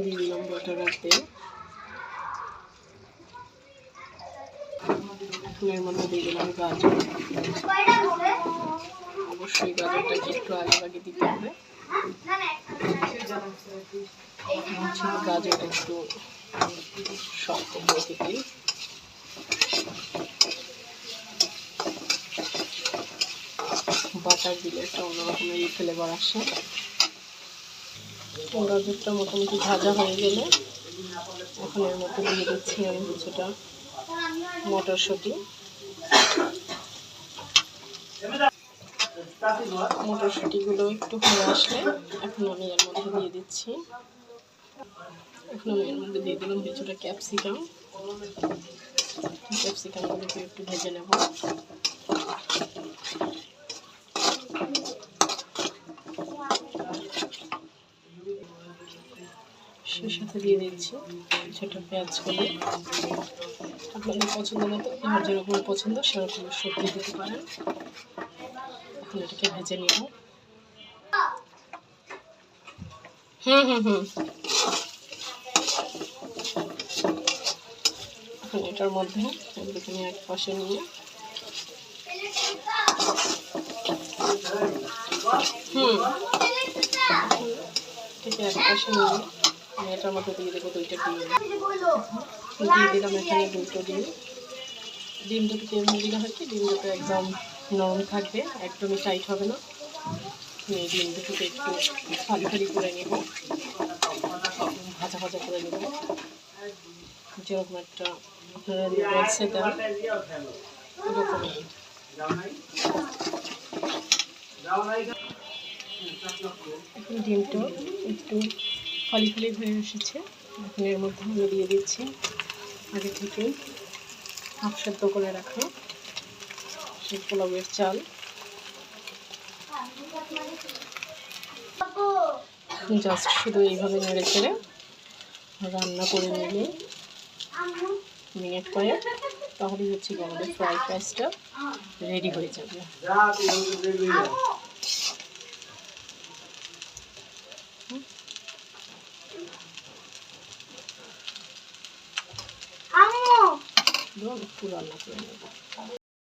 দিয়ে দিলাম বাটার আর তেল। এর মধ্যে দিয়ে দিলাম গাজর। অবশ্যই গাজরটাকে একটু আগে দিতে হবে। গাজর একটু শক্ত করে দিই। বাটার দিলে একটা অন্যরকমের ফ্লেভার আসে। গাজরটা মোটামুটি ভাজা হয়ে গেলে এখন এর মধ্যে দিয়ে দিচ্ছি আমি কিছুটা মটরশুঁটি। মটরশুঁটিগুলো একটু হয়ে আসলে এখন আমি এর মধ্যে দিয়ে দিচ্ছি। এখন আমি এর মধ্যে দিয়ে দিলাম কিছুটা ক্যাপসিকাম। ক্যাপসিকামগুলোকে একটু ভেজে নেব। সেই সাথে দিয়ে দিচ্ছি কিছুটা পেঁয়াজ কলি। আপনাদের পছন্দ মতো আর যেরকম পছন্দ সেরকম সবজি দিতে পারেন। এখন এটাকে ভেজে নিব। এখন এটার মধ্যে এগুলোকে নিয়ে এক পাশে নিয়ে এক পাশে নিয়ে আমি এটার মধ্যে দিয়ে দেবো 2টা ডিম। দিয়ে দিলাম এখানে 2টো ডিম। ডিম দুটোকে এমনি দিলে হয় কি, ডিম দুটো একদম নরম থাকবে, একদমই টাইট হবে না। এই ডিম দুটোকে একটু ফালি করে নেব, ভাজা করে নেব। যেরকম একটা আপনারা নুডলসে দেন এরকমই। এখন ডিমটা একটু ফালি হয়ে এসেছে। এখন এর মধ্যে আমি দিয়ে দিচ্ছি আগে থেকে হাফ সেদ্ধ করে রাখা সেই পোলাওয়ের চাল। জাস্ট শুধু এইভাবে নেড়ে চেড়ে রান্না করে নিলে মিনিট কয়েক, তাহলেই হচ্ছে আমাদের ফ্রাইড রাইসটা রেডি হয়ে যাবে। একটু রান্না করে নেব।